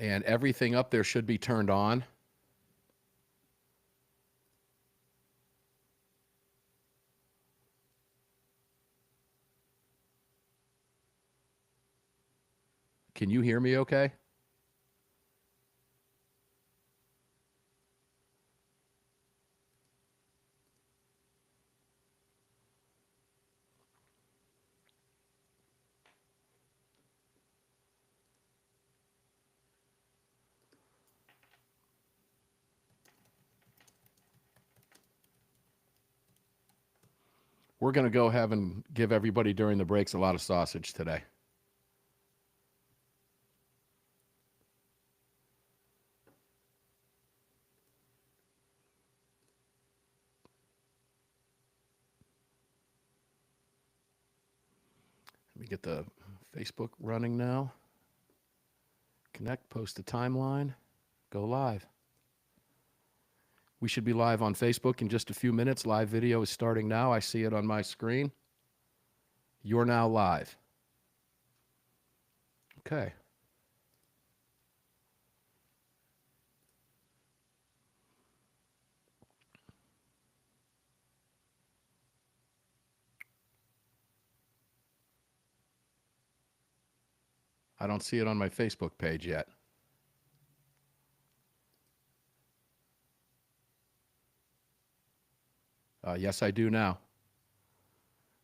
And everything up there should be turned on. Can you hear me okay? We're going to go have and give everybody during the breaks a lot of sausage today. Let me get the Facebook running now. Connect, post a timeline, go live. We should be live on Facebook in just a few minutes. Live video is starting now. I see it on my screen. You're now live. Okay. I don't see it on my Facebook page yet. Yes, I do now.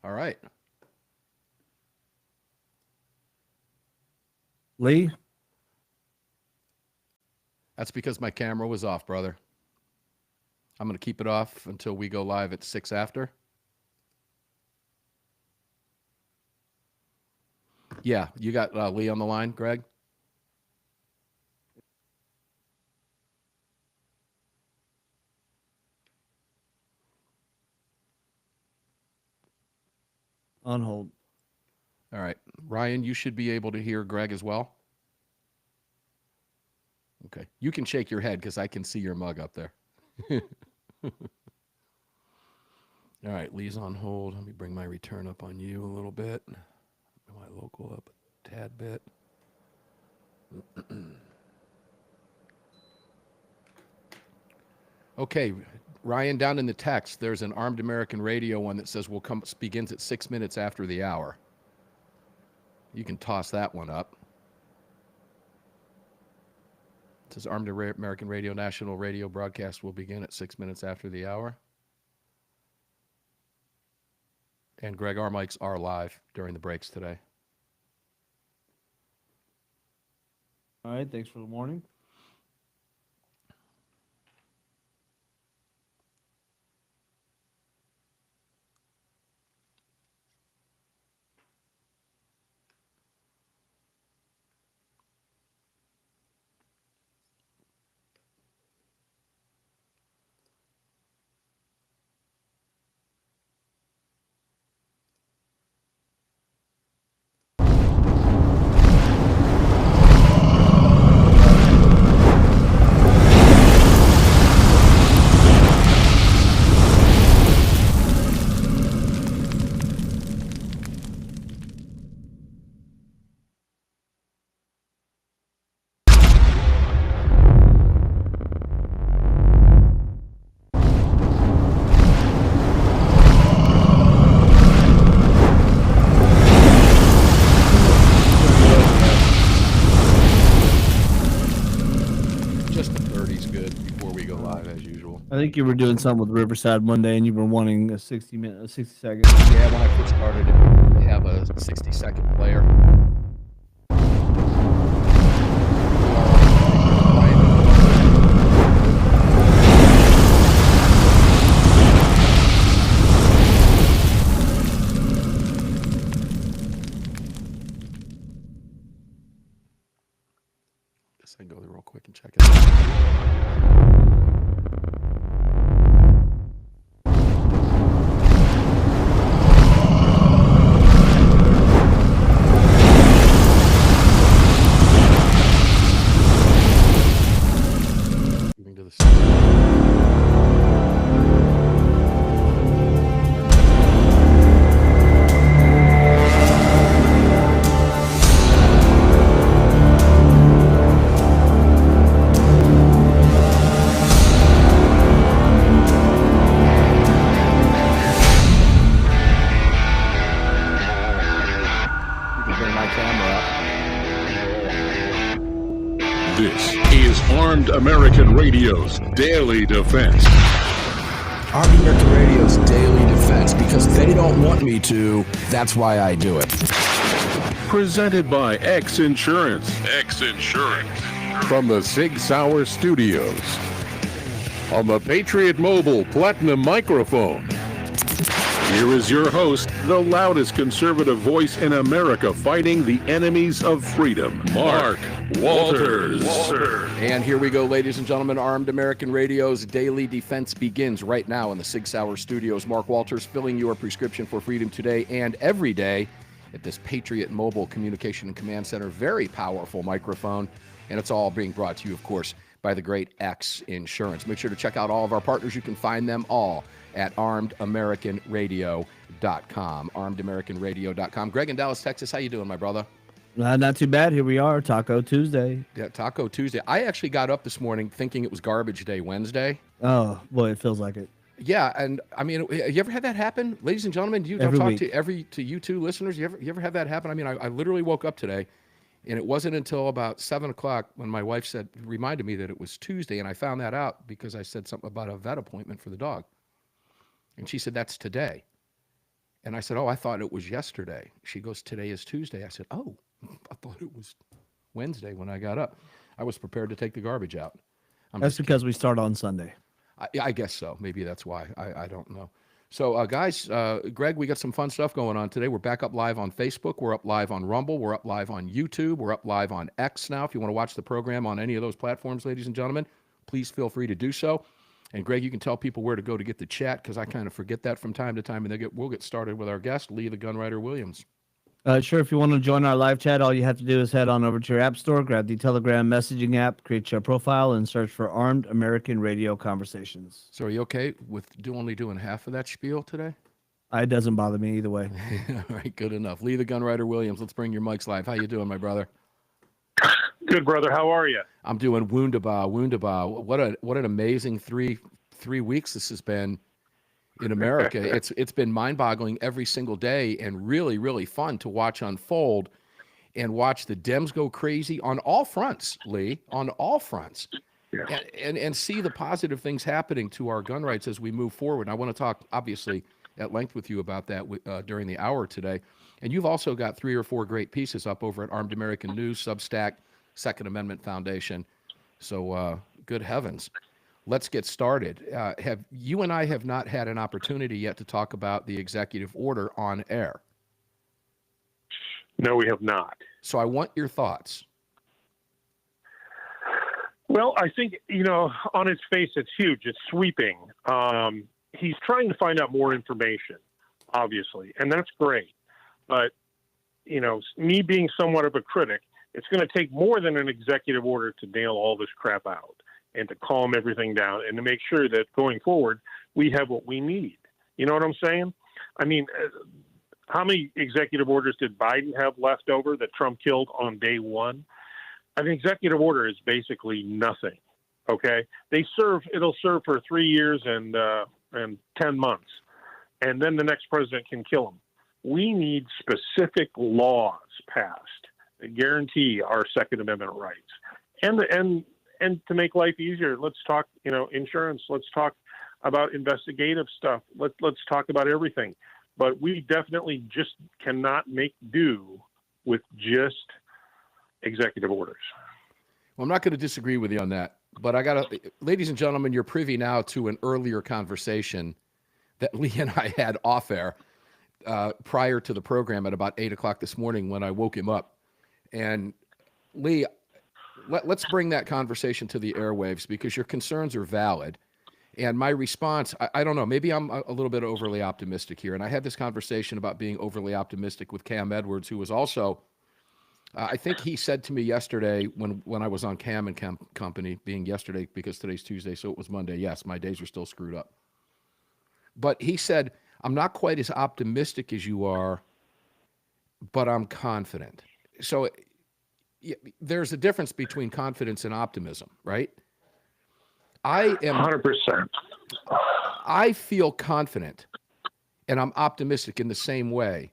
All right. Lee? That's because my camera was off, brother. I'm going to keep it off until we go live at 6 after. Yeah, you got Lee on the line, Greg? On hold. All right. Ryan, you should be able to hear Greg as well. Okay. You can shake your head because I can see your mug up there. All right. Lee's on hold. Let me bring my return up on you a little bit. Bring my local up a tad bit. Okay. Ryan, down in the text, there's an Armed American Radio one that says begins at 6 minutes after the hour. You can toss that one up. It says Armed American Radio National Radio broadcast will begin at 6 minutes after the hour. And Greg, our mics are live during the breaks today. All right, thanks for the warning. I think you were doing something with Riverside one day, and you were wanting a 60-second. Yeah, when I first started, they have a 60-second player. Guess I can go there real quick and check it out. This is Armed American Radio's Daily Defense. Armed American Radio's Daily Defense, because they don't want me to, that's why I do it. Presented by X Insurance. X Insurance. From the SIG Sauer Studios. On the Patriot Mobile Platinum Microphone. Here is your host, the loudest conservative voice in America fighting the enemies of freedom, Mark Walters. And here we go, ladies and gentlemen. Armed American Radio's Daily Defense begins right now in the SIG Sauer Studios. Mark Walters filling your prescription for freedom today and every day at this Patriot Mobile Communication and Command Center. Very powerful microphone, and it's all being brought to you, of course, by the great X Insurance. Make sure to check out all of our partners. You can find them all at armedamericanradio.com. armedamericanradio.com. Greg in Dallas, Texas, how you doing, my brother? Not too bad. Here we are, Taco Tuesday. Yeah, Taco Tuesday. I actually got up this morning thinking it was Garbage Day Wednesday. Oh, boy, it feels like it. Yeah, and I mean, have you ever had that happen? Ladies and gentlemen, do you Every talk week. to you two listeners? You ever have that happen? I mean, I literally woke up today, and it wasn't until about 7 o'clock when my wife reminded me that it was Tuesday, and I found that out because I said something about a vet appointment for the dog. And she said, that's today. And I said, oh, I thought it was yesterday. She goes, today is Tuesday. I said, oh, I thought it was Wednesday when I got up. I was prepared to take the garbage out. That's because we start on Sunday. I guess so. Maybe that's why. I don't know. So, guys, Greg, we got some fun stuff going on today. We're back up live on Facebook. We're up live on Rumble. We're up live on YouTube. We're up live on X now. If you want to watch the program on any of those platforms, ladies and gentlemen, please feel free to do so. And, Greg, you can tell people where to go to get the chat, because I kind of forget that from time to time. And we'll get started with our guest, Lee the Gunwriter Williams. Sure, if you want to join our live chat, all you have to do is head on over to your app store, grab the Telegram messaging app, create your profile, and search for Armed American Radio Conversations. So are you okay with only doing half of that spiel today? It doesn't bother me either way. All right, good enough. Lee the Gunwriter Williams, let's bring your mics live. How you doing, my brother? Good, brother. How are you? I'm doing wunderbar. What an amazing three weeks this has been in America. It's been mind-boggling every single day, and really, really fun to watch unfold and watch the Dems go crazy on all fronts, Lee, on all fronts. Yeah. And see the positive things happening to our gun rights as we move forward. And I want to talk, obviously, at length with you about that during the hour today. And you've also got 3 or 4 great pieces up over at Armed American News, Substack, Second Amendment Foundation. So, good heavens. Let's get started. You and I have not had an opportunity yet to talk about the executive order on air. No, we have not. So I want your thoughts. Well, I think, on its face, it's huge. It's sweeping. He's trying to find out more information, obviously, and that's great. But, me being somewhat of a critic, it's going to take more than an executive order to nail all this crap out and to calm everything down and to make sure that going forward, we have what we need. You know what I'm saying? I mean, how many executive orders did Biden have left over that Trump killed on day one? An executive order is basically nothing. Okay. It'll serve for 3 years and 10 months. And then the next president can kill them. We need specific laws passed that guarantee our Second Amendment rights. And to make life easier, let's talk, insurance. Let's talk about investigative stuff. Let's talk about everything. But we definitely just cannot make do with just executive orders. Well, I'm not going to disagree with you on that, but ladies and gentlemen, you're privy now to an earlier conversation that Lee and I had off air prior to the program at about 8 o'clock this morning when I woke him up. And Lee, let's bring that conversation to the airwaves because your concerns are valid. And my response, I don't know, maybe I'm a little bit overly optimistic here. And I had this conversation about being overly optimistic with Cam Edwards, who was also, I think he said to me yesterday when I was on Cam and Company, being yesterday because today's Tuesday, so it was Monday. Yes, my days are still screwed up. But he said, I'm not quite as optimistic as you are, but I'm confident. So there's a difference between confidence and optimism, right? I am 100%. I feel confident and I'm optimistic in the same way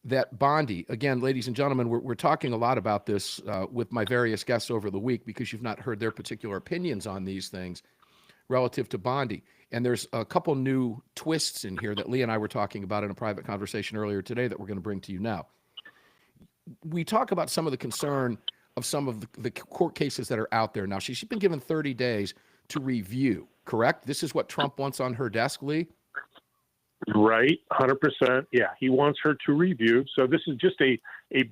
that Bondi, again, ladies and gentlemen, we're talking a lot about this with my various guests over the week because you've not heard their particular opinions on these things relative to Bondi. And there's a couple new twists in here that Lee and I were talking about in a private conversation earlier today that we're going to bring to you now. We talk about some of the concern of some of the court cases that are out there now. She's been given 30 days to review, correct? This is what Trump wants on her desk, Lee? Right, 100%. Yeah, he wants her to review. So this is just a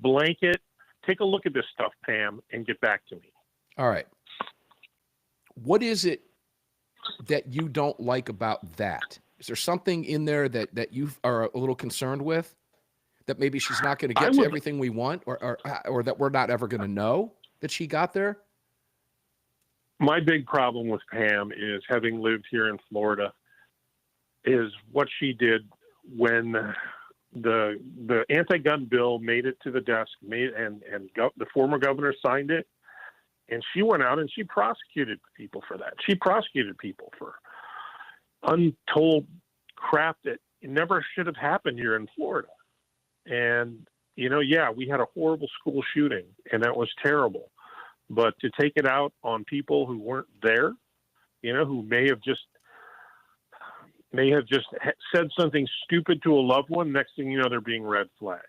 blanket. Take a look at this stuff, Pam, and get back to me. All right. What is it that you don't like about that? Is there something in there that you are a little concerned with? That maybe she's not going to get to everything we want, or that we're not ever going to know that she got there? My big problem with Pam is, having lived here in Florida, is what she did when the anti-gun bill made it to the desk, the former governor signed it, and she went out and she prosecuted people for that. She prosecuted people for untold crap that never should have happened here in Florida. And, yeah, we had a horrible school shooting, and that was terrible. But to take it out on people who weren't there, who may have just said something stupid to a loved one, next thing you know, they're being red flagged.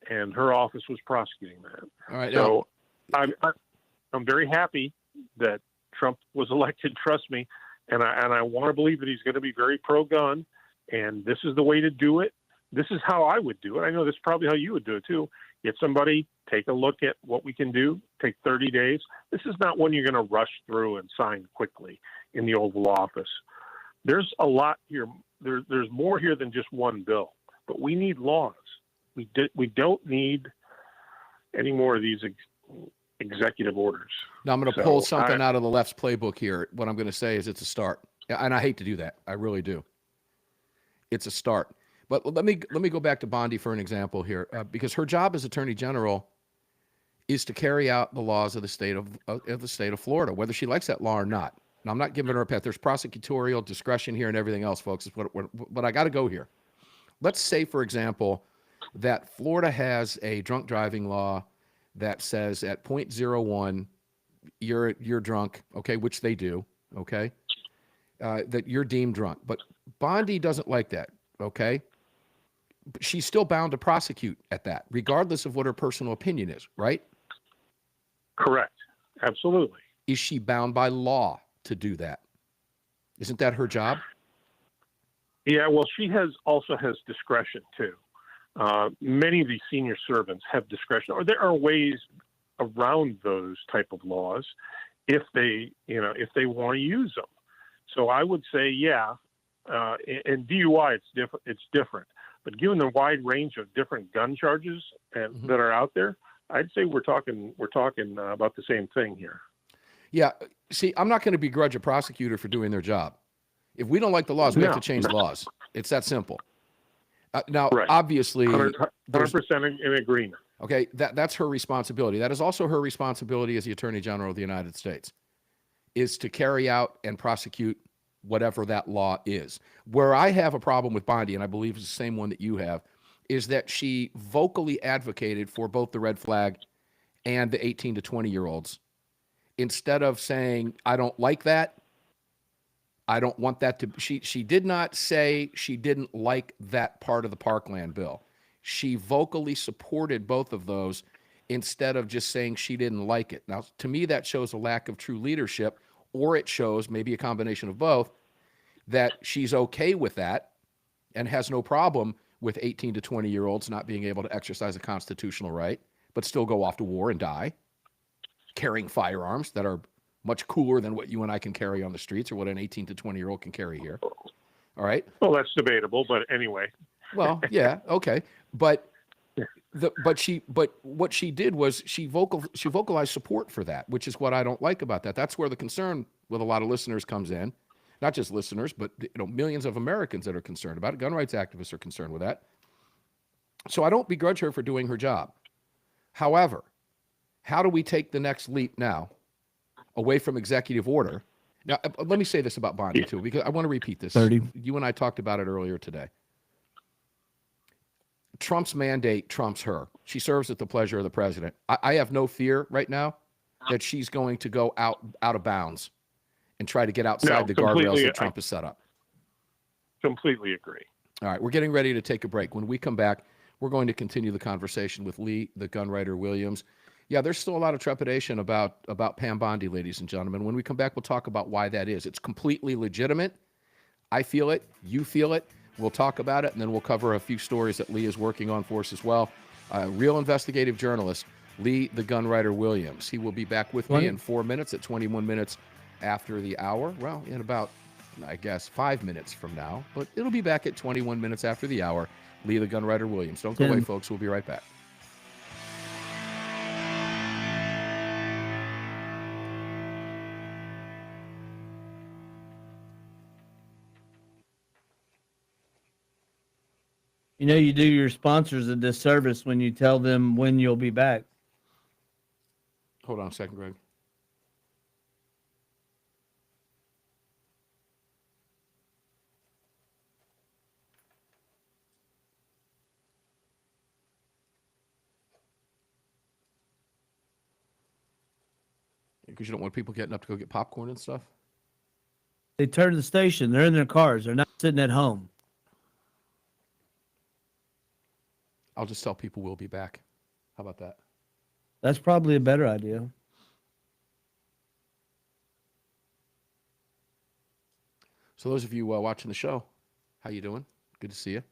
And her office was prosecuting that. All right. So I'm very happy that Trump was elected, trust me. And I want to believe that he's going to be very pro-gun, and this is the way to do it. This is how I would do it. I know this is probably how you would do it too. Get somebody, take a look at what we can do, take 30 days. This is not one you're going to rush through and sign quickly in the Oval Office. There's a lot here. There's more here than just one bill, but we need laws. We don't need any more of these executive orders. Now I'm going to pull something out of the left's playbook here. What I'm going to say is it's a start. And I hate to do that. I really do. It's a start. But let me go back to Bondi for an example here, because her job as Attorney General is to carry out the laws of the state of Florida, whether she likes that law or not. Now, I'm not giving her a path. There's prosecutorial discretion here and everything else, folks. But I got to go here. Let's say, for example, that Florida has a drunk driving law that says at 0.01 you're drunk, okay, which they do, okay, that you're deemed drunk. But Bondi doesn't like that, okay? But she's still bound to prosecute at that, regardless of what her personal opinion is, right? Correct. Absolutely. Is she bound by law to do that? Isn't that her job? Yeah, well, she also has discretion too. Many of these senior servants have discretion, or there are ways around those type of laws if they want to use them. So I would say, yeah, in DUI it's different. But given the wide range of different gun charges that are out there, I'd say we're talking about the same thing here. Yeah. See, I'm not going to begrudge a prosecutor for doing their job. If we don't like the laws, we have to change the laws. It's that simple. Now, right. Obviously, 100% in agreement. Okay, that's her responsibility. That is also her responsibility as the Attorney General of the United States, is to carry out and prosecute whatever that law is. Where I have a problem with Bondi, and I believe it's the same one that you have, is that she vocally advocated for both the red flag and the 18 to 20-year-olds. Instead of saying, I don't like that, I don't want that to, she did not say she didn't like that part of the Parkland bill. She vocally supported both of those instead of just saying she didn't like it. Now, to me, that shows a lack of true leadership, or it shows, maybe a combination of both, that she's okay with that and has no problem with 18 to 20-year-olds not being able to exercise a constitutional right, but still go off to war and die, carrying firearms that are much cooler than what you and I can carry on the streets or what an 18 to 20-year-old can carry here. All right? Well, that's debatable, but anyway. Well, yeah, okay. But what she did was she vocalized support for that, which is what I don't like about that. That's where the concern with a lot of listeners comes in. Not just listeners, but millions of Americans that are concerned about it. Gun rights activists are concerned with that. So I don't begrudge her for doing her job. However, how do we take the next leap now away from executive order? Now, let me say this about Bondi, too, because I want to repeat this. 30. You and I talked about it earlier today. Trump's mandate trumps her. She serves at the pleasure of the president. I have no fear right now that she's going to go out of bounds and try to get outside the guardrails that Trump has set up. Completely agree. All right, we're getting ready to take a break. When we come back, we're going to continue the conversation with Lee, the gun writer Williams. Yeah, there's still a lot of trepidation about Pam Bondi, ladies and gentlemen. When we come back, we'll talk about why that is. It's completely legitimate. I feel it. You feel it. We'll talk about it, and then we'll cover a few stories that Lee is working on for us as well. Real investigative journalist, Lee, the gun writer Williams. He will be back with me in 4 minutes at 21 minutes after the hour. Well, in about, I guess, 5 minutes from now. But it'll be back at 21 minutes after the hour. Lee, the gun writer Williams. Don't go away, folks. We'll be right back. You know, you do your sponsors a disservice when you tell them when you'll be back. Hold on a second, Greg. Because you don't want people getting up to go get popcorn and stuff? They turn the station. They're in their cars. They're not sitting at home. I'll just tell people we'll be back. How about that? That's probably a better idea. So those of you watching the show, how you doing? Good to see you.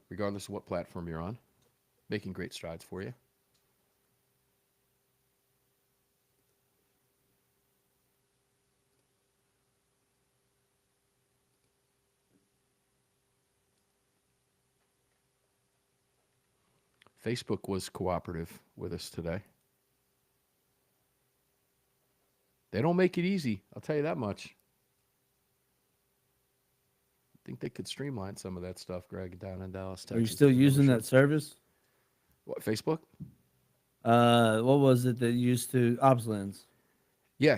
Regardless of what platform you're on, making great strides for you. Facebook was cooperative with us today. They don't make it easy, I'll tell you that much. I think they could streamline some of that stuff, Greg, down in Dallas, Texas. Are you still using that service? What, Facebook? What was it that used to Opslands? Yeah.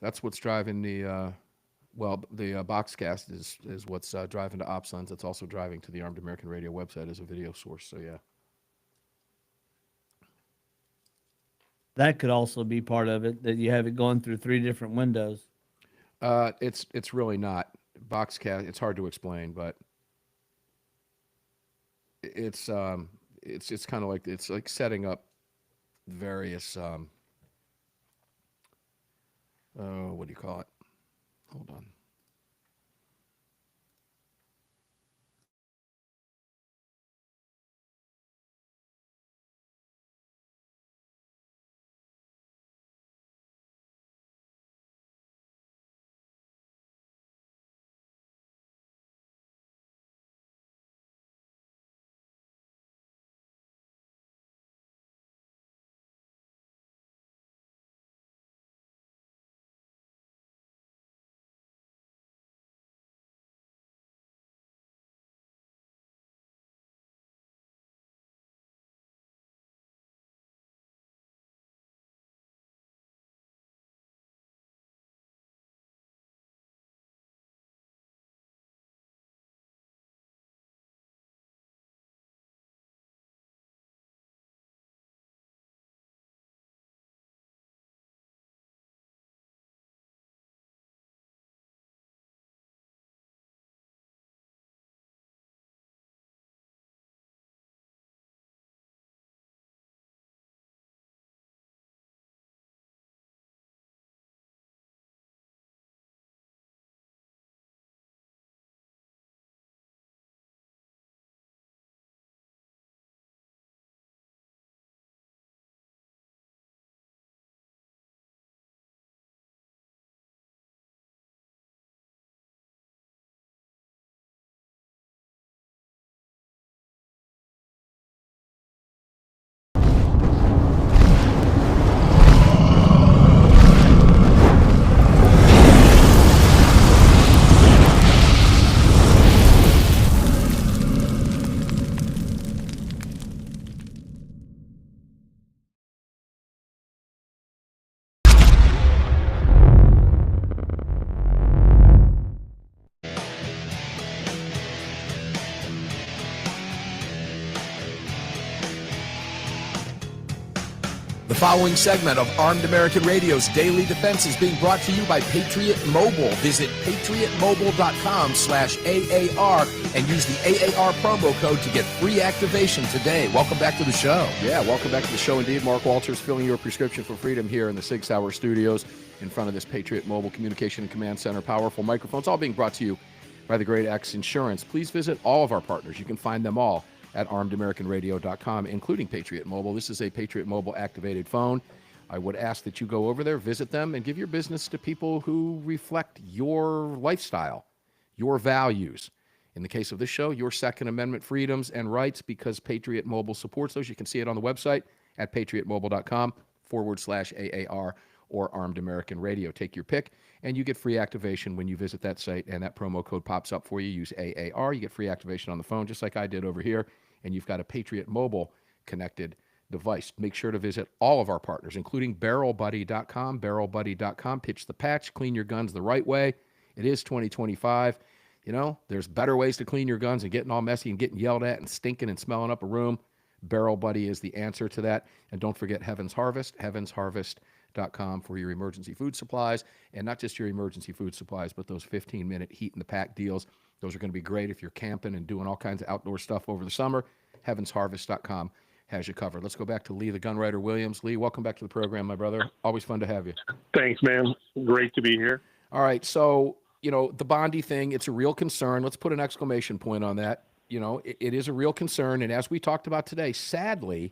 That's what's driving the Boxcast is what's driving to Opslands. It's also driving to the Armed American Radio website as a video source, so yeah. That could also be part of it, that you have it going through 3 different windows. It's really not. Boxcast, it's hard to explain, but it's kind of like, it's like setting up various what do you call it? Hold on. following segment of Armed American Radio's Daily Defense is being brought to you by Patriot Mobile. Visit patriotmobile.com/AAR and use the AAR promo code to get free activation today. Welcome back to the show. Yeah, welcome back to the show indeed. Mark Walters filling your prescription for freedom here in the SIG Sauer studios in front of this Patriot Mobile Communication and Command Center. Powerful microphones, all being brought to you by the great X Insurance. Please visit all of our partners. You can find them all at armedamericanradio.com, including Patriot Mobile. This is a Patriot Mobile activated phone. I would ask that you go over there, visit them, and give your business to people who reflect your lifestyle, your values. In the case of this show, your Second Amendment freedoms and rights, because Patriot Mobile supports those. You can see it on the website at patriotmobile.com/AAR or Armed American Radio. Take your pick, and you get free activation when you visit that site, and that promo code pops up for you. Use AAR. You get free activation on the phone, just like I did over here, and you've got a Patriot Mobile connected device. Make sure to visit all of our partners, including barrelbuddy.com, barrelbuddy.com. Pitch the patch, clean your guns the right way. It is 2025. You know, there's better ways to clean your guns than getting all messy and getting yelled at and stinking and smelling up a room. Barrel Buddy is the answer to that. And don't forget Heaven's Harvest, heavensharvest.com for your emergency food supplies, and not just your emergency food supplies, but those 15-minute heat in the pack deals. Those are going to be great if you're camping and doing all kinds of outdoor stuff over the summer. Heavensharvest.com has you covered. Let's go back to Lee, the gunwriter Williams. Lee, welcome back to the program, my brother. Always fun to have you. Thanks, man. Great to be here. All right, so, you know, the Bondi thing, it's a real concern. Let's put an exclamation point on that. You know, it is a real concern, and as we talked about today, sadly,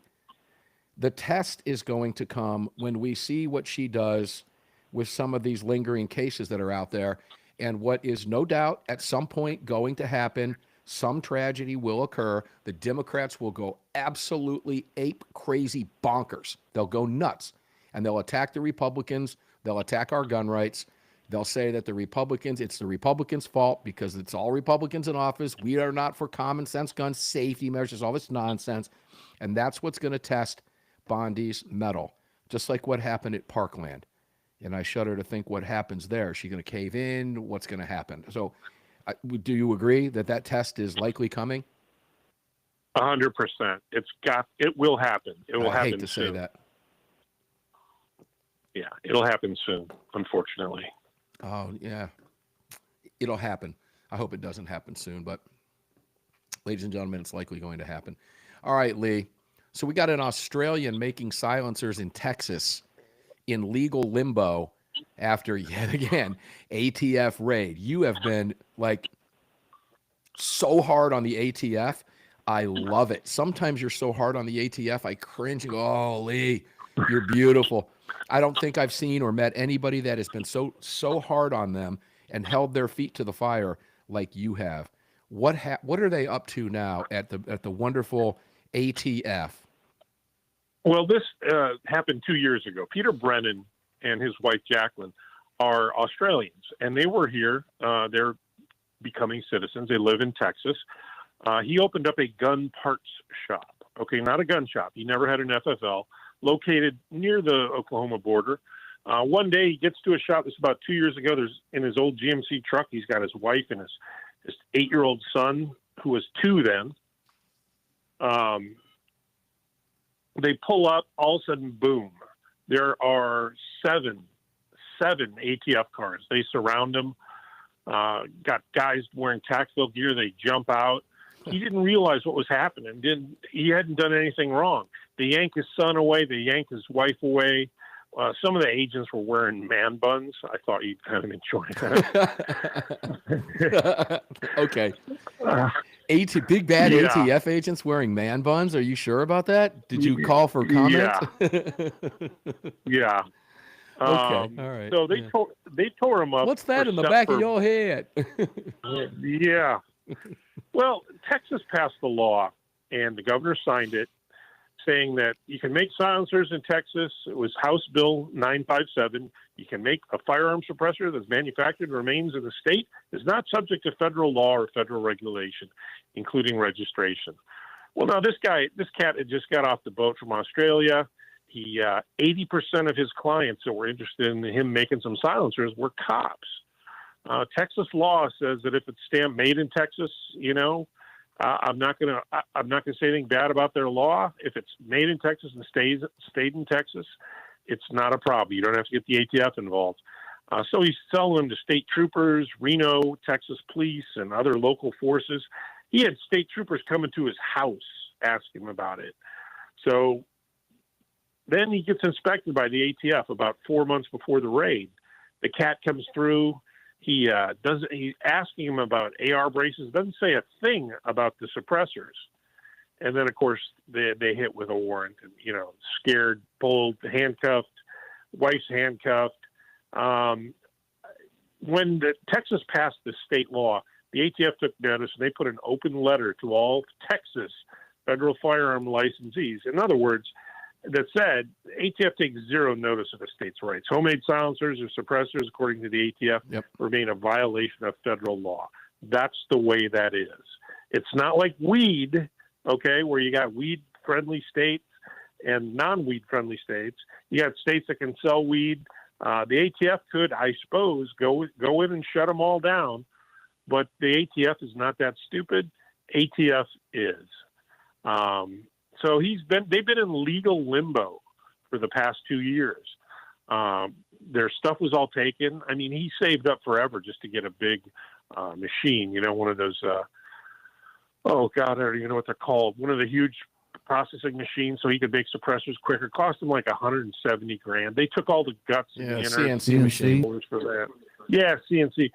the test is going to come when we see what she does with some of these lingering cases that are out there. And what is no doubt at some point going to happen, some tragedy will occur. The Democrats will go absolutely ape crazy bonkers. They'll go nuts, and they'll attack the Republicans. They'll attack our gun rights. They'll say that it's the Republicans' fault because it's all Republicans in office. We are not for common sense gun safety measures, all this nonsense. And that's what's going to test Bondi's mettle, just like what happened at Parkland. And I shudder to think what happens there. Is she going to cave in? What's going to happen? So do you agree that that test is likely coming? 100%. It will happen. It will happen soon. I hate to say that. Yeah, it'll happen soon, unfortunately. Oh, yeah. It'll happen. I hope it doesn't happen soon, but ladies and gentlemen, it's likely going to happen. All right, Lee. So we got an Australian making silencers in Texas in legal limbo after, yet again, ATF raid. You have been, like, so hard on the ATF. I love it. Sometimes you're so hard on the ATF, I cringe and go, oh, Lee, you're beautiful. I don't think I've seen or met anybody that has been so hard on them and held their feet to the fire like you have. What are they up to now at the wonderful ATF? Well, this happened 2 years ago. Peter Brennan and his wife Jacqueline are Australians, and they were here. They're becoming citizens. They live in Texas. He opened up a gun parts shop. Okay, not a gun shop. He never had an FFL. Located near the Oklahoma border. One day he gets to a shop. This is about 2 years ago. There's in his old GMC truck. He's got his wife and his 8-year-old son, who was 2 then. They pull up. All of a sudden, boom! There are seven ATF cars. They surround him. Got guys wearing tactical gear. They jump out. He didn't realize what was happening. He hadn't done anything wrong. They yank his son away. They yank his wife away. Some of the agents were wearing man buns. I thought you'd kind of enjoy that. Okay. Big bad ATF agents wearing man buns. Are you sure about that? Did you call for comment? Yeah. Okay. All right. So they tore him up. What's that in the back of your head? Yeah. Well, Texas passed the law, and the governor signed it, saying that you can make silencers in Texas. It was House Bill 957. You can make a firearm suppressor that's manufactured and remains in the state, is not subject to federal law or federal regulation, including registration. Well, now this cat had just got off the boat from Australia. 80% of his clients that were interested in him making some silencers were cops. Texas law says that if it's stamped made in Texas, I'm not gonna say anything bad about their law. If it's made in Texas and stayed in Texas, it's not a problem. You don't have to get the ATF involved. So he's selling them to state troopers, Reno, Texas police, and other local forces. He had state troopers coming to his house asking him about it. So then he gets inspected by the ATF about 4 months before the raid. The cat comes through. He's asking him about AR braces, doesn't say a thing about the suppressors. And then, of course, they hit with a warrant and, scared, pulled, handcuffed, wife's handcuffed. When Texas passed the state law, the ATF took notice and they put an open letter to all Texas federal firearm licensees. In other words, that said, ATF takes zero notice of a state's rights. Homemade silencers or suppressors, according to the ATF, remain a violation of federal law. That's the way that is. It's not like weed, okay, where you got weed-friendly states and non-weed friendly states. You got states that can sell weed. The ATF could, I suppose, go in and shut them all down, but the ATF is not that stupid. ATF is. So they've been in legal limbo for the past 2 years. Their stuff was all taken. I mean, he saved up forever just to get a big machine, one of those, oh God, I don't even know what they're called. One of the huge processing machines so he could make suppressors quicker. It cost him like $170,000. They took all the guts and the CNC machine for that. Yeah, CNC.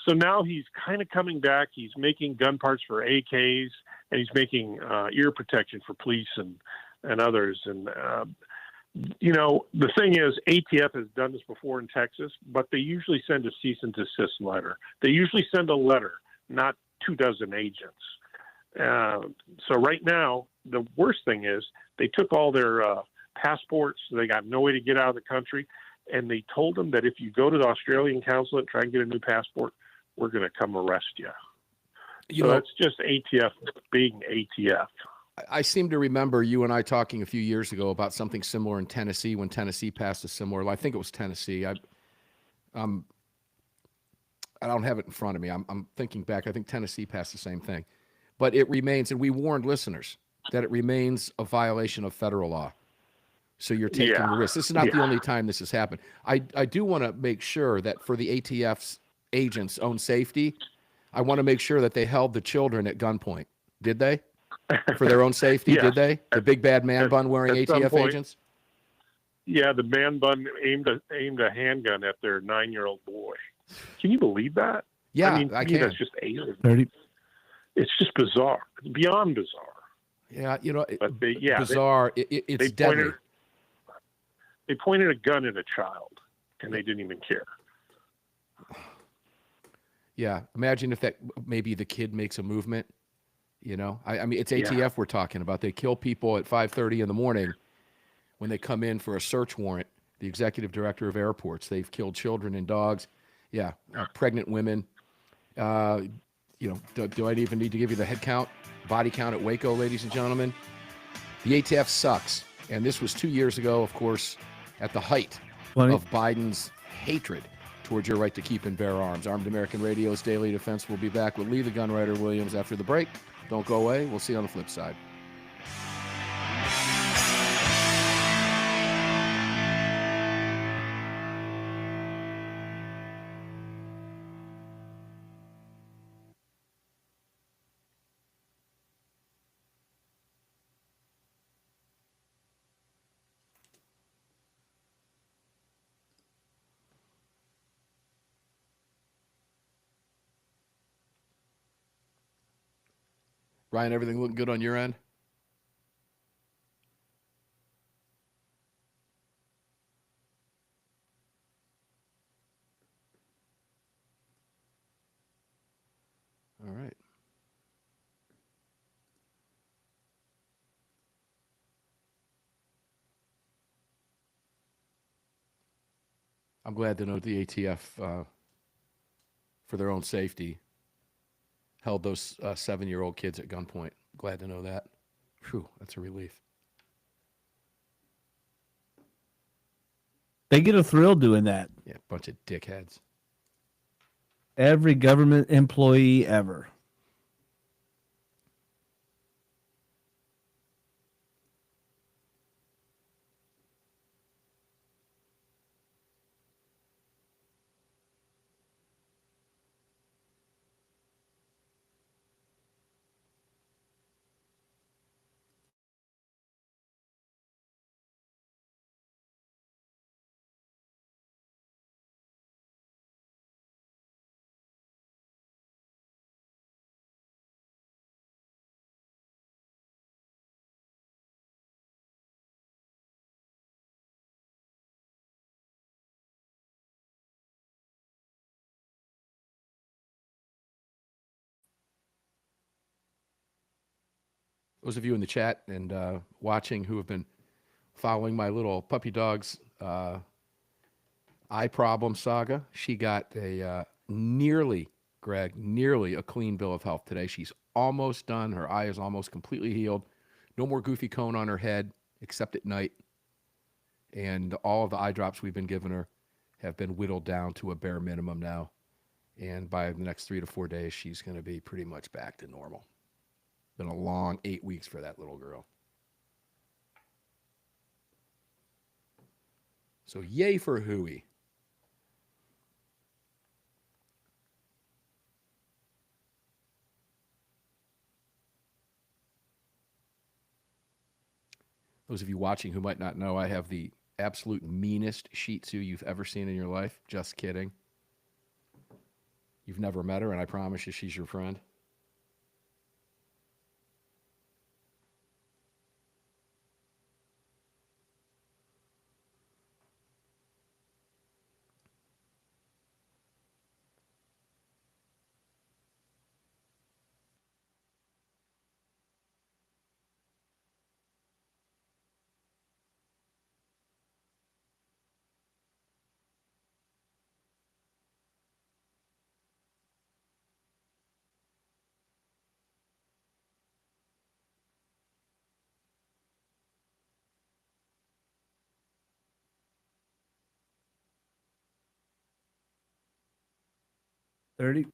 So now he's kind of coming back. He's making gun parts for AKs, and he's making ear protection for police and others. And, the thing is, ATF has done this before in Texas, but they usually send a cease and desist letter. They usually send a letter, not 24 agents. So right now, the worst thing is they took all their passports. They got no way to get out of the country. And they told them that if you go to the Australian consulate and try and get a new passport, we're going to come arrest you. That's just ATF being ATF. I seem to remember you and I talking a few years ago about something similar in Tennessee when Tennessee passed a similar law. I think it was Tennessee. I don't have it in front of me. I'm thinking back. I think Tennessee passed the same thing. But it remains, and we warned listeners that it remains a violation of federal law. So you're taking a risk. This is not the only time this has happened. I do want to make sure that for the ATF's agents' own safety, I want to make sure that they held the children at gunpoint. Did they? For their own safety, did they? The big bad man bun wearing ATF agents? Yeah, the man bun aimed a handgun at their 9-year-old boy. Can you believe that? Yeah, I mean, I can. That's just alien. It's just bizarre. It's beyond bizarre. Yeah, bizarre. It's deadly. They pointed a gun at a child, and they didn't even care. Yeah, imagine if that maybe the kid makes a movement. I mean, it's ATF we're talking about. They kill people at 5:30 in the morning when they come in for a search warrant. The executive director of airports. They've killed children and dogs. Yeah, pregnant women. Do I even need to give you the head count, body count at Waco, ladies and gentlemen? The ATF sucks. And this was 2 years ago, of course, at the height of Biden's hatred towards your right to keep and bear arms. Armed American Radio's Daily Defense will be back with Lee the Gunwriter Williams after the break. Don't go away. We'll see you on the flip side. Ryan, everything looking good on your end? All right. I'm glad to know the ATF, for their own safety, held those 7-year-old kids at gunpoint. Glad to know that. Phew, that's a relief. They get a thrill doing that. Yeah, bunch of dickheads. Every government employee ever. those of you in the chat and watching who have been following my little puppy dog's eye problem saga, she got a nearly a clean bill of health today. She's almost done. Her eye is almost completely healed. No more goofy cone on her head except at night. And all of the eye drops we've been giving her have been whittled down to a bare minimum now. And by the next 3 to 4 days, she's going to be pretty much back to normal. Been a long 8 weeks for that little girl. So yay for Huey. Those of you watching who might not know, I have the absolute meanest Shih Tzu you've ever seen in your life. Just kidding. You've never met her, and I promise you she's your friend. $30.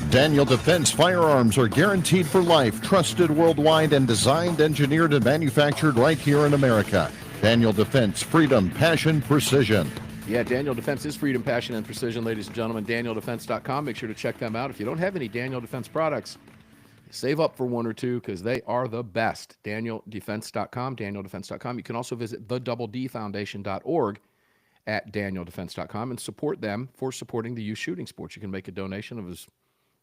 Daniel Defense firearms are guaranteed for life, trusted worldwide, and designed, engineered, and manufactured right here in America. Daniel Defense, freedom, passion, precision. Yeah, Daniel Defense is freedom, passion, and precision, ladies and gentlemen. DanielDefense.com. Make sure to check them out. If you don't have any Daniel Defense products, save up for one or two because they are the best. DanielDefense.com, DanielDefense.com. You can also visit thedoubledfoundation.org at DanielDefense.com and support them for supporting the youth shooting sports. You can make a donation of as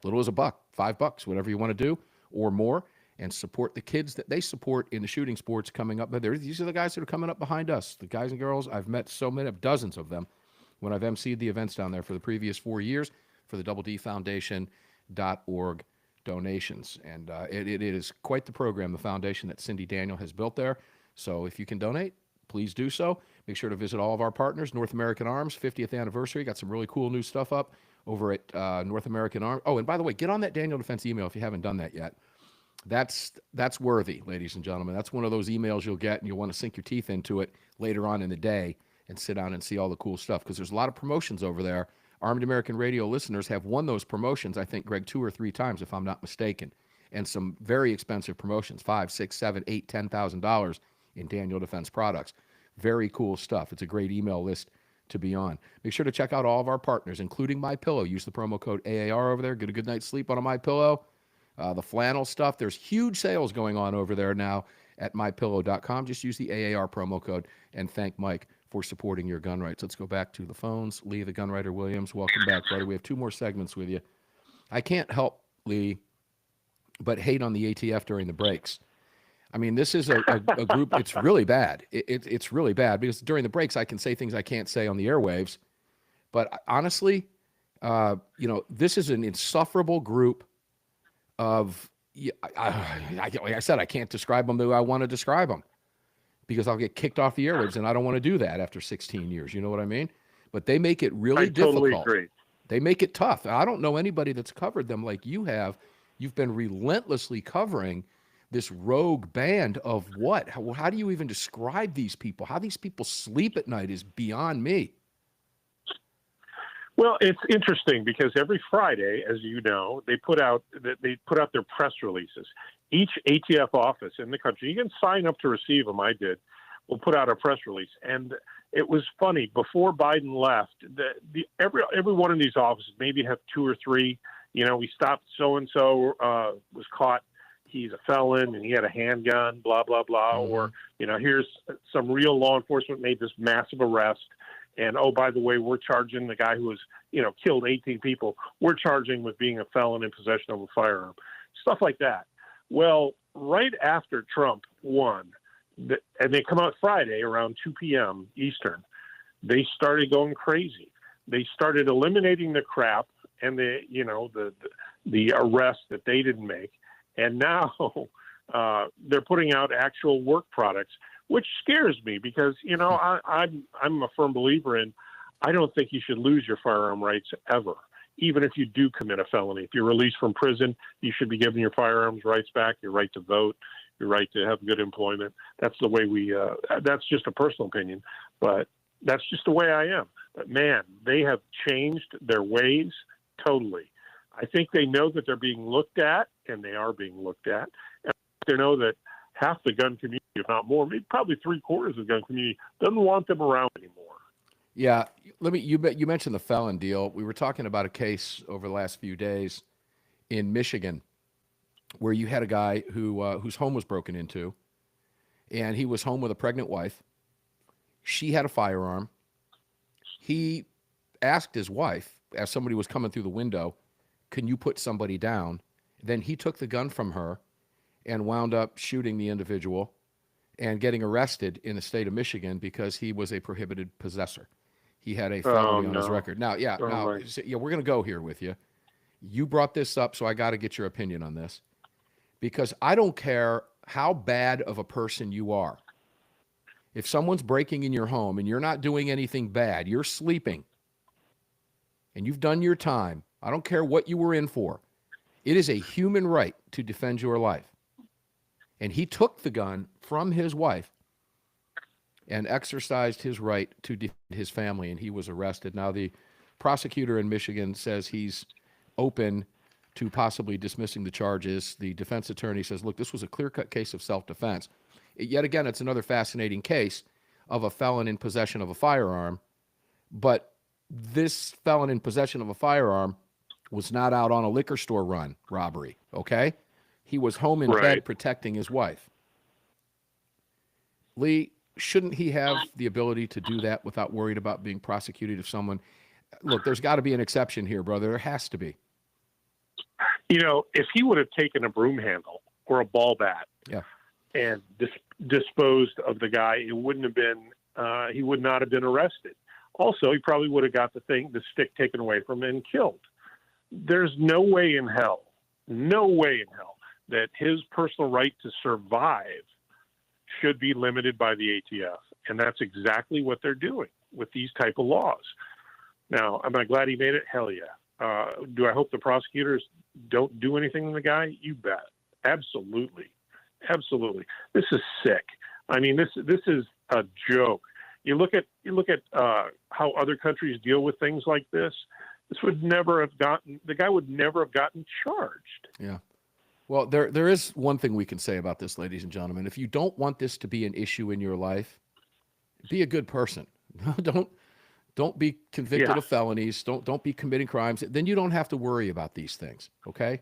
little as $1, $5, whatever you want to do, or more, and support the kids that they support in the shooting sports coming up. But these are the guys that are coming up behind us, the guys and girls. I've met so many, dozens of them, when I've emceed the events down there for the previous 4 years for the doubledfoundation.org donations. And it is quite the program, the foundation that Cindy Daniel has built there. So if you can donate, please do so. Make sure to visit all of our partners. North American Arms, 50th anniversary. Got some really cool new stuff up over at North American Arms. Oh, and by the way, get on that Daniel Defense email if you haven't done that yet. That's worthy, ladies and gentlemen. That's one of those emails you'll get, and you'll want to sink your teeth into it later on in the day and sit down and see all the cool stuff, because there's a lot of promotions over there. Armed American Radio listeners have won those promotions, I think, Greg, 2 or 3 times, if I'm not mistaken, and some very expensive promotions, $5,000, $6,000, $7,000, $8,000, $10,000 in Daniel Defense products. Very cool stuff. It's a great email list to be on. Make sure to check out all of our partners, including MyPillow. Use the promo code AAR over there. Get a good night's sleep on a MyPillow. The flannel stuff, there's huge sales going on over there now at MyPillow.com. Just use the AAR promo code and thank Mike for supporting your gun rights. Let's go back to the phones. Lee, the gun writer Williams, welcome back, brother. We have 2 more segments with you. I can't help, Lee, but hate on the ATF during the breaks. I mean, this is a group, it's really bad. It's really bad because during the breaks, I can say things I can't say on the airwaves. But honestly, this is an insufferable group of, like I said, I can't describe them the way I want to describe them because I'll get kicked off the airwaves, and I don't want to do that after 16 years. You know what I mean? But they make it really difficult. Totally agree. They make it tough. I don't know anybody that's covered them like you have. You've been relentlessly covering this rogue band of what? How do you even describe these people? How these people sleep at night is beyond me. Well, it's interesting because every Friday, as you know, they put out their press releases. Each ATF office in the country, you can sign up to receive them. I did, will put out a press release. And it was funny. Before Biden left, every one of these offices maybe have 2 or 3. We stopped so-and-so was caught. He's a felon and he had a handgun, blah, blah, blah. Mm-hmm. Or, here's some real law enforcement made this massive arrest. And, oh, by the way, we're charging the guy who was, killed 18 people. We're charging with being a felon in possession of a firearm. Stuff like that. Well, right after Trump won, and they come out Friday around 2 p.m. Eastern, they started going crazy. They started eliminating the crap and the arrest that they didn't make. And now they're putting out actual work products, which scares me because, I'm a firm believer in, I don't think you should lose your firearm rights ever, even if you do commit a felony. If you're released from prison, you should be given your firearms rights back, your right to vote, your right to have good employment. That's the way that's just a personal opinion, but that's just the way I am. But man, they have changed their ways totally. I think they know that they're being looked at, and they are being looked at. And they know that half the gun community, if not more, maybe probably 3/4 of the gun community, doesn't want them around anymore. Yeah, you mentioned the felon deal. We were talking about a case over the last few days in Michigan where you had a guy whose home was broken into, and he was home with a pregnant wife. She had a firearm. He asked his wife, as somebody was coming through the window, "Can you put somebody down?" Then he took the gun from her and wound up shooting the individual and getting arrested in the state of Michigan because he was a prohibited possessor. He had a felony on his record. Now, we're going to go here with you. You brought this up, so I got to get your opinion on this. Because I don't care how bad of a person you are. If someone's breaking in your home and you're not doing anything bad, you're sleeping, and you've done your time, I don't care what you were in for. It is a human right to defend your life. And he took the gun from his wife and exercised his right to defend his family, and he was arrested. Now, the prosecutor in Michigan says he's open to possibly dismissing the charges. The defense attorney says, look, this was a clear-cut case of self-defense. Yet again, it's another fascinating case of a felon in possession of a firearm, but this felon in possession of a firearm was not out on a liquor store run robbery, okay? He was home in bed protecting his wife. Lee, shouldn't he have the ability to do that without worried about being prosecuted if someone... Look, there's got to be an exception here, brother. There has to be. If he would have taken a broom handle or a ball bat and disposed of the guy, it wouldn't have been, he would not have been arrested. Also, he probably would have got the stick taken away from him and killed. There's no way in hell that his personal right to survive should be limited by the ATF. And that's exactly what they're doing with these type of laws. Now, am I glad he made it? Hell yeah. Do I hope the prosecutors don't do anything to the guy? You bet. Absolutely. Absolutely. This is sick. I mean, this is a joke. You look at how other countries deal with things like this. The guy would never have gotten charged. Yeah. Well, there is one thing we can say about this, ladies and gentlemen. If you don't want this to be an issue in your life, be a good person. Don't be convicted of felonies. Don't be committing crimes. Then you don't have to worry about these things. Okay.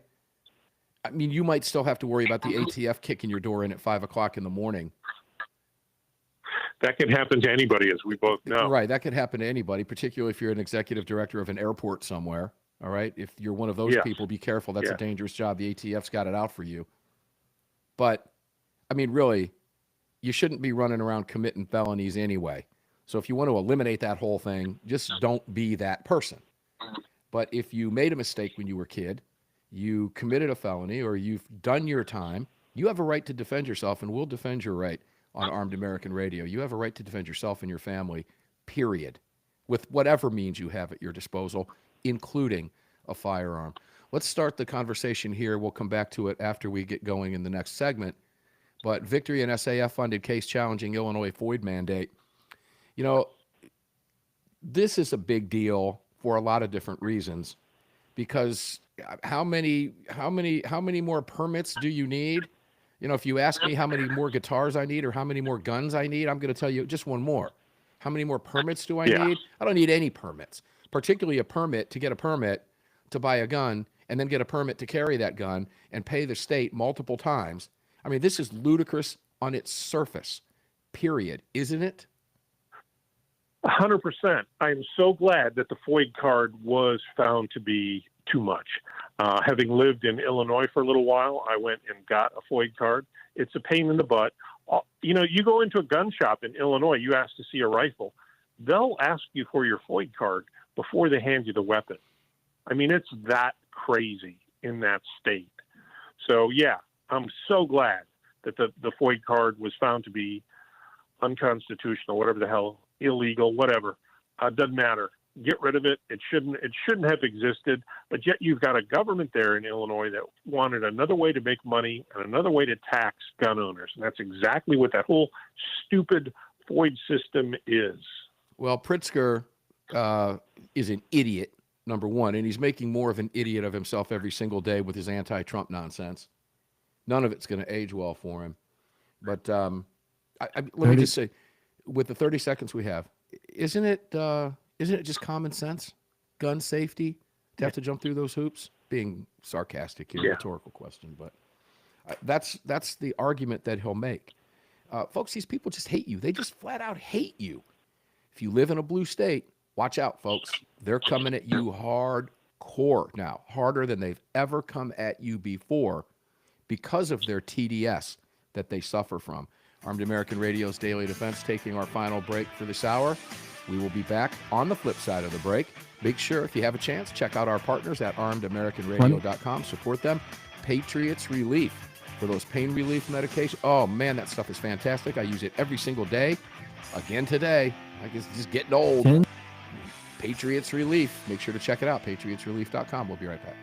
I mean, you might still have to worry about the ATF kicking your door in at 5 o'clock in the morning. That can happen to anybody, as we both know. Right. That could happen to anybody, particularly if you're an executive director of an airport somewhere. All right. If you're one of those people, be careful. That's a dangerous job. The ATF's got it out for you. But, I mean, really, you shouldn't be running around committing felonies anyway. So if you want to eliminate that whole thing, just don't be that person. But if you made a mistake when you were a kid, you committed a felony, or you've done your time, you have a right to defend yourself, and we'll defend your right on Armed American Radio. You have a right to defend yourself and your family, period, with whatever means you have at your disposal, including a firearm. Let's start the conversation here. We'll come back to it after we get going in the next segment. But victory in SAF-funded case challenging Illinois FOID mandate. You know, this is a big deal for a lot of different reasons, because how many more permits do you need? You know, if you ask me how many more guitars I need or how many more guns I need, I'm going to tell you just one more. How many more permits do I need? I don't need any permits, particularly a permit to get a permit to buy a gun and then get a permit to carry that gun and pay the state multiple times. I mean, this is ludicrous on its surface, period, isn't it? 100%. I'm so glad that the FOID card was found to be too much. Having lived in Illinois for a little while, I went and got a FOID card. It's a pain in the butt. You know, you go into a gun shop in Illinois, you ask to see a rifle. They'll ask you for your FOID card before they hand you the weapon. I mean, it's that crazy in that state. So, yeah, I'm so glad that the FOID card was found to be unconstitutional, whatever the hell, illegal, whatever. Doesn't matter. Get rid of it. It shouldn't have existed. But yet you've got a government there in Illinois that wanted another way to make money and another way to tax gun owners. And that's exactly what that whole stupid FOID system is. Well, Pritzker is an idiot, number one, and he's making more of an idiot of himself every single day with his anti-Trump nonsense. None of it's going to age well for him. But let me just say, with the 30 seconds we have, isn't it just common sense, gun safety, to have to jump through those hoops? Being sarcastic here, rhetorical question, but that's the argument that he'll make. Folks, these people just hate you. They just flat out hate you. If you live in a blue state, watch out, folks. They're coming at you hardcore now, harder than they've ever come at you before because of their TDS that they suffer from. Armed American Radio's Daily Defense taking our final break for this hour. We will be back on the flip side of the break. Make sure, if you have a chance, check out our partners at armedamericanradio.com. Support them. Patriots Relief for those pain relief medication. Oh, man, that stuff is fantastic. I use it every single day. Again today. I guess it's just getting old. Patriots Relief. Make sure to check it out, patriotsrelief.com. We'll be right back.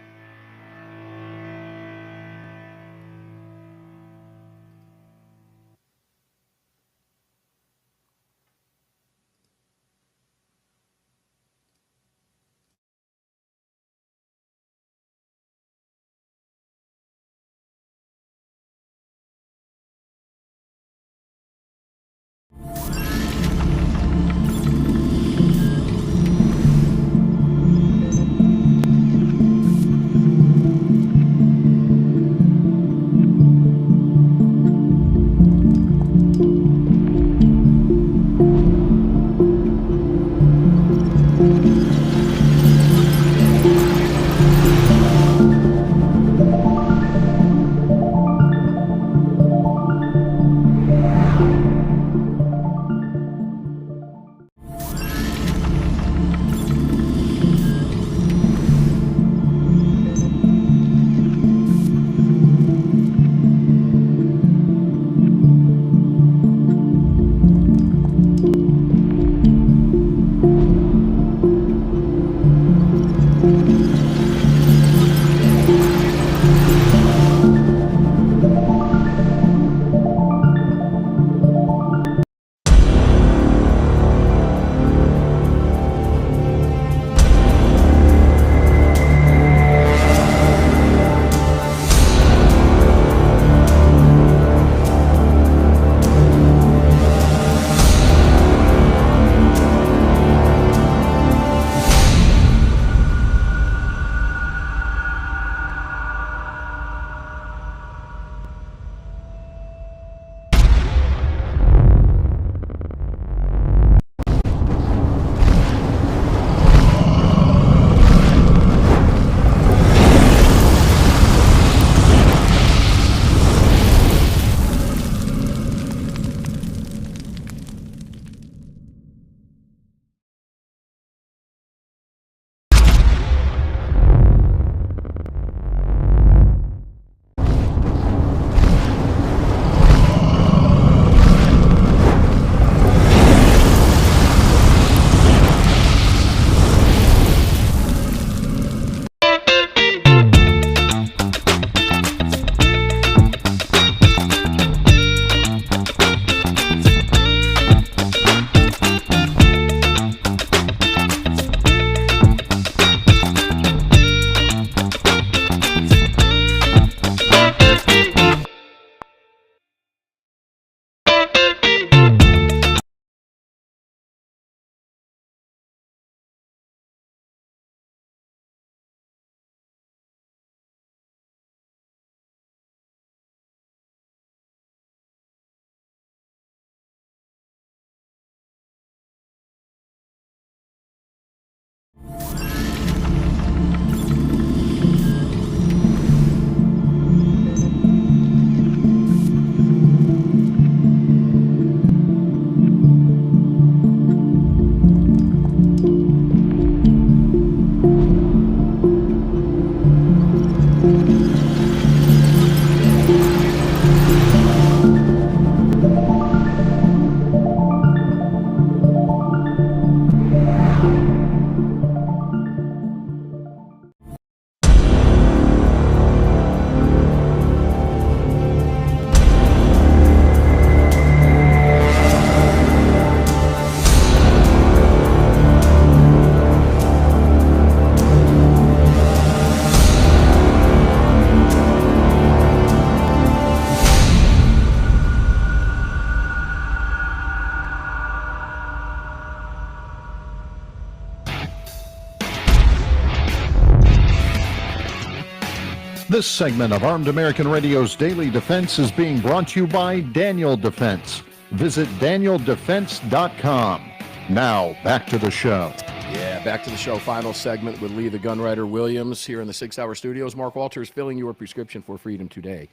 This segment of Armed American Radio's Daily Defense is being brought to you by Daniel Defense. Visit DanielDefense.com. Now, back to the show. Yeah, back to the show. Final segment with Lee the Gunwriter Williams here in the 6 Sauer Studios. Mark Walters filling your prescription for freedom today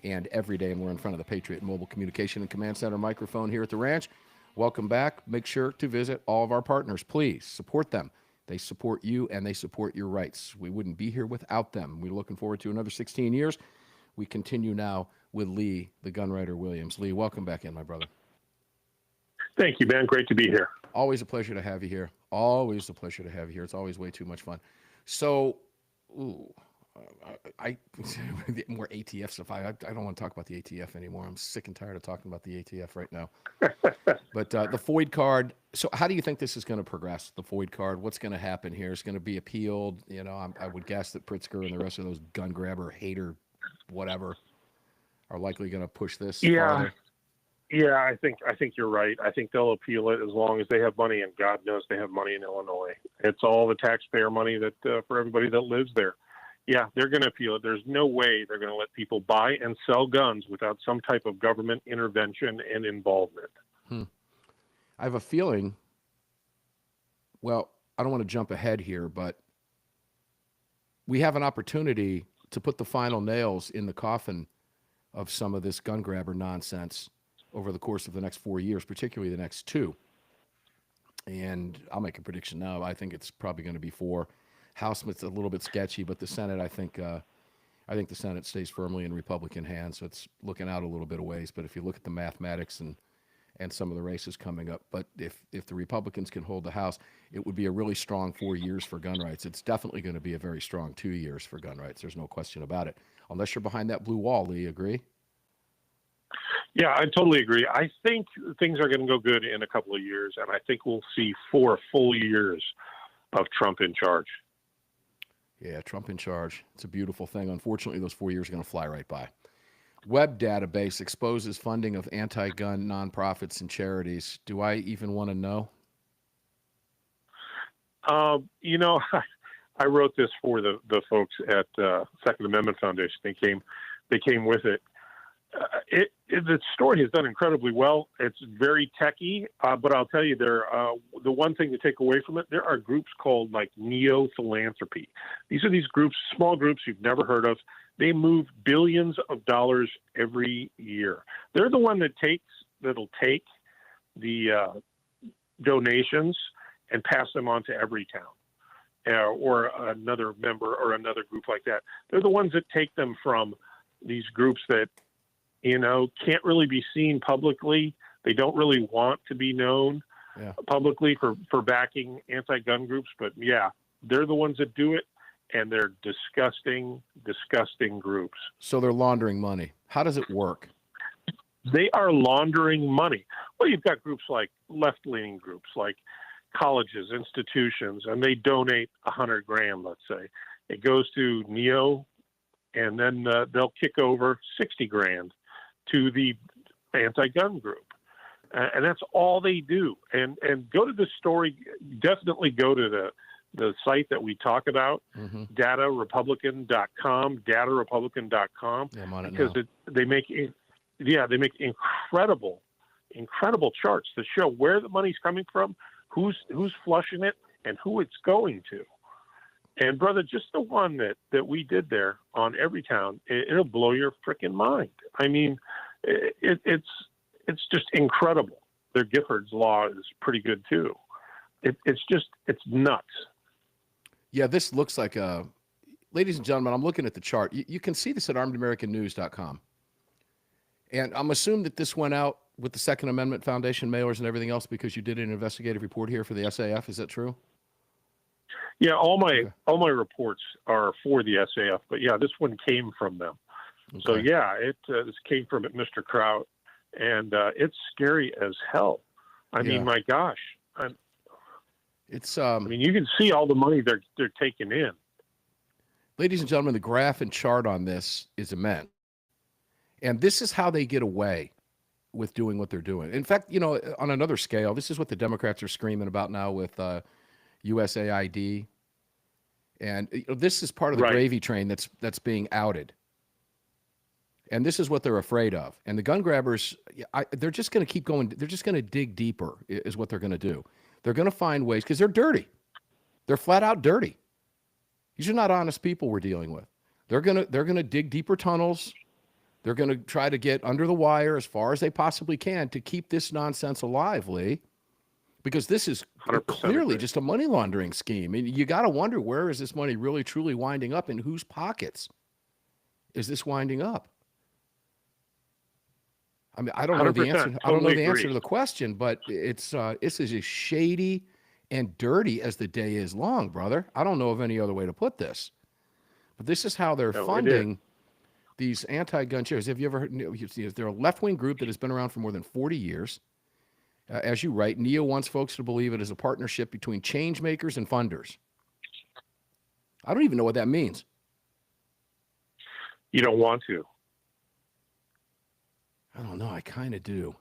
and every day. And we're in front of the Patriot Mobile Communication and Command Center microphone here at the ranch. Welcome back. Make sure to visit all of our partners. Please support them. They support you and they support your rights. We wouldn't be here without them. We're looking forward to another 16 years. We continue now with Lee the Gunwriter Williams. Lee, welcome back in, my brother. Thank you, man. Great to be here. Always a pleasure to have you here. Always a pleasure to have you here. It's always way too much fun. So, I more ATF stuff. I don't want to talk about the ATF anymore. I'm sick and tired of talking about the ATF right now. But the FOID card. So, how do you think this is going to progress? The FOID card. What's going to happen here? It's going to be appealed. You know, I would guess that Pritzker and the rest of those gun grabber, hater, whatever, are likely going to push this. Farther. Yeah, I think you're right. I think they'll appeal it as long as they have money, and God knows they have money in Illinois. It's all the taxpayer money that for everybody that lives there. Yeah, they're going to appeal it. There's no way they're going to let people buy and sell guns without some type of government intervention and involvement. I have a feeling, well, I don't want to jump ahead here, but we have an opportunity to put the final nails in the coffin of some of this gun grabber nonsense over the course of the next 4 years, particularly the next 2. And I'll make a prediction now. I think it's probably going to be 4. House, it's a little bit sketchy, but the Senate, I think the Senate stays firmly in Republican hands, so it's looking out a little bit of ways. But if you look at the mathematics and some of the races coming up, but if the Republicans can hold the House, it would be a really strong 4 years for gun rights. It's definitely going to be a very strong 2 years for gun rights. There's no question about it. Unless you're behind that blue wall, Lee, agree? Yeah, I totally agree. I think things are going to go good in a couple of years, and I think we'll see 4 full years of Trump in charge. Yeah, Trump in charge. It's a beautiful thing. Unfortunately, those 4 years are going to fly right by. Web database exposes funding of anti-gun nonprofits and charities. Do I even want to know? You know, I wrote this for the folks at Second Amendment Foundation. They came with it. The story has done incredibly well. It's very techy, but I'll tell you, the one thing to take away from it, there are groups called like neo-philanthropy. These are these groups, small groups you've never heard of. They move billions of dollars every year. They're the one that'll take the donations and pass them on to every town or another member or another group like that. They're the ones that take them from these groups that, you know, can't really be seen publicly. They don't really want to be known publicly for backing anti-gun groups. But, yeah, they're the ones that do it, and they're disgusting, disgusting groups. So they're laundering money. How does it work? They are laundering money. Well, you've got groups like left-leaning groups, like colleges, institutions, and they donate $100,000, let's say. It goes to NEO, and then they'll kick over $60,000 to the anti-gun group. And that's all they do. And go to the story, definitely go to the site that we talk about, datarepublican.com, datarepublican.com, because they make incredible charts that show where the money's coming from, who's flushing it, and who it's going to. And brother, just the one that we did there on Everytown, it'll blow your freaking mind. I mean, it's just incredible. Their Gifford's Law is pretty good too. It's nuts. Yeah, this looks like ladies and gentlemen, I'm looking at the chart. You can see this at armedamericannews.com. And I'm assuming that this went out with the Second Amendment Foundation mailers and everything else because you did an investigative report here for the SAF. Is that true? Yeah, all my reports are for the SAF, but yeah, this one came from them. Okay. So yeah, this came from Mr. Kraut, and it's scary as hell. I mean, my gosh, it's. I mean, you can see all the money they're taking in. Ladies and gentlemen, the graph and chart on this is immense, and this is how they get away with doing what they're doing. In fact, you know, on another scale, this is what the Democrats are screaming about now with USAID. And this is part of the gravy train that's being outed. And this is what they're afraid of. And the gun grabbers, they're just going to keep going. They're just going to dig deeper is what they're going to do. They're going to find ways because they're dirty. They're flat out dirty. These are not honest people we're dealing with. They're going to dig deeper tunnels. They're going to try to get under the wire as far as they possibly can to keep this nonsense alive, Lee, because this is clearly just a money laundering scheme. And you got to wonder, where is this money really truly winding up? In whose pockets is this winding up? I mean, I don't know the answer. I don't know the answer to the question, but it's as shady and dirty as the day is long, brother. I don't know of any other way to put this. But this is how they're funding these anti-gun charities. Have you ever heard? They're a left-wing group that has been around for more than 40 years. As you write, Neo wants folks to believe it is a partnership between change makers and funders. I don't even know what that means. You don't want to. I don't know. I kind of do.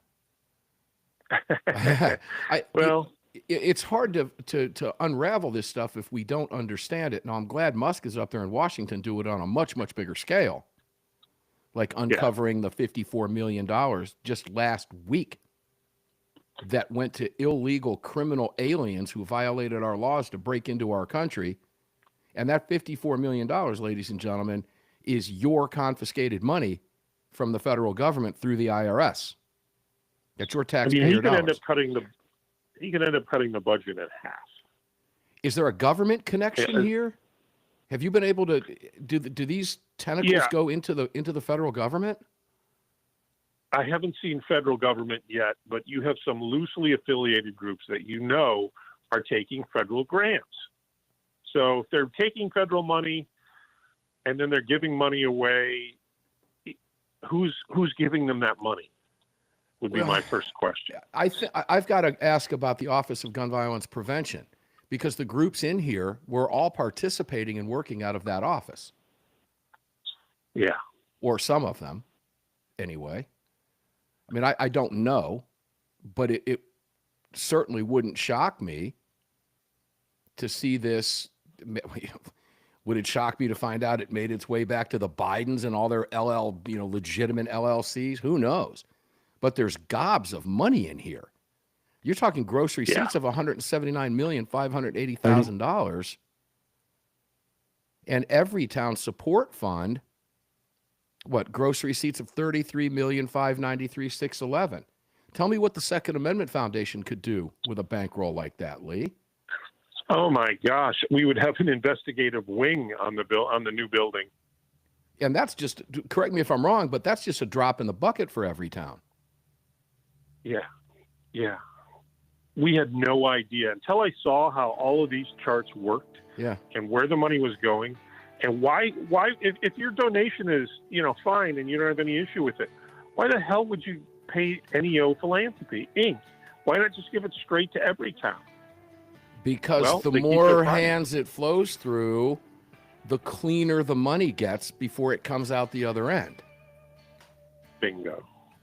It's hard to unravel this stuff if we don't understand it. Now, I'm glad Musk is up there in Washington doing it on a much, much bigger scale, like uncovering the $54 million just last week that went to illegal criminal aliens who violated our laws to break into our country. And that $54 million, ladies and gentlemen, is your confiscated money from the federal government through the IRS. It's your taxpayer he could dollars. He could end up cutting the budget in half. Is there a government connection here? Have you been able to do these tentacles go into the federal government? I haven't seen federal government yet, but you have some loosely affiliated groups that are taking federal grants. So if they're taking federal money and then they're giving money away, who's giving them that money? Would be my first question. I've got to ask about the Office of Gun Violence Prevention, because the groups in here were all participating and working out of that office. Yeah. Or some of them, anyway. I mean, I don't know, but it certainly wouldn't shock me to see this. Would it shock me to find out it made its way back to the Bidens and all their legitimate LLCs? Who knows? But there's gobs of money in here. You're talking gross receipts of $179,580,000, and every town support fund. Gross receipts of $33,593,611. Tell me what the Second Amendment Foundation could do with a bankroll like that, Lee. Oh my gosh, we would have an investigative wing on the new building. And that's just, correct me if I'm wrong, but that's just a drop in the bucket for every town. Yeah. We had no idea until I saw how all of these charts worked. Yeah. And where the money was going, and why if your donation is fine and you don't have any issue with it, why the hell would you pay NEO Philanthropy Inc.? Why not just give it straight to every town? Because the more hands it flows through, the cleaner the money gets before it comes out the other end. Bingo.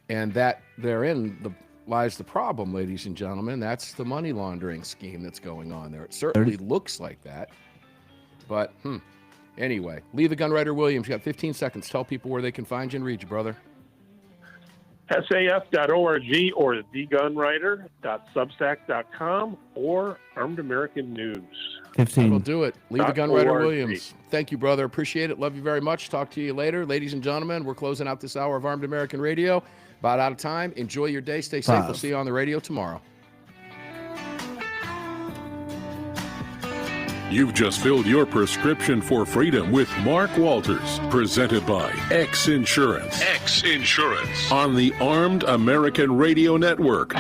And that therein lies the problem, ladies and gentlemen. That's the money laundering scheme that's going on there. It certainly looks like that. But, anyway, Lee the Gunwriter Williams, you got 15 seconds. Tell people where they can find you and read you, brother. SAF.org or thegunwriter.substack.com or Armed American News. 15. That'll do it. Lee the Gunwriter Williams. Thank you, brother. Appreciate it. Love you very much. Talk to you later. Ladies and gentlemen, we're closing out this hour of Armed American Radio. About out of time. Enjoy your day. Stay safe. We'll see you on the radio tomorrow. You've just filled your prescription for freedom with Mark Walters, presented by X Insurance. X Insurance on the Armed American Radio Network.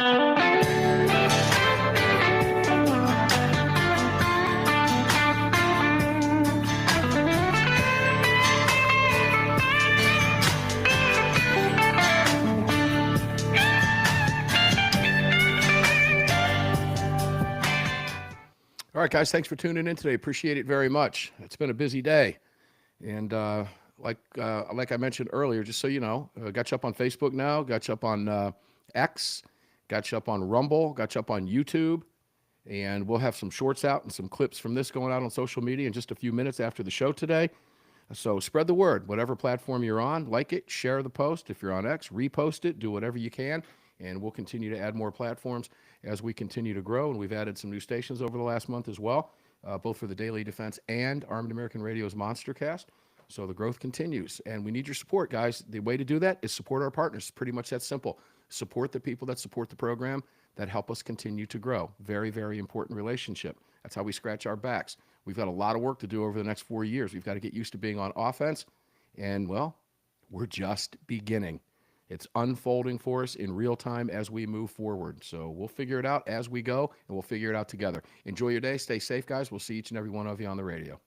All right, guys, thanks for tuning in today. Appreciate it very much. It's been a busy day. And like I mentioned earlier, just so you know, got you up on Facebook now, got you up on X, got you up on Rumble, got you up on YouTube. And we'll have some shorts out and some clips from this going out on social media in just a few minutes after the show today. So spread the word. Whatever platform you're on, like it, share the post. If you're on X, repost it, do whatever you can. And we'll continue to add more platforms as we continue to grow. And we've added some new stations over the last month as well, both for the Daily Defense and Armed American Radio's Monstercast. So the growth continues. And we need your support, guys. The way to do that is support our partners. Pretty much that simple. Support the people that support the program, that help us continue to grow. Very, very important relationship. That's how we scratch our backs. We've got a lot of work to do over the next 4 years. We've got to get used to being on offense. And, well, we're just beginning. It's unfolding for us in real time as we move forward. So we'll figure it out as we go, and we'll figure it out together. Enjoy your day. Stay safe, guys. We'll see each and every one of you on the radio.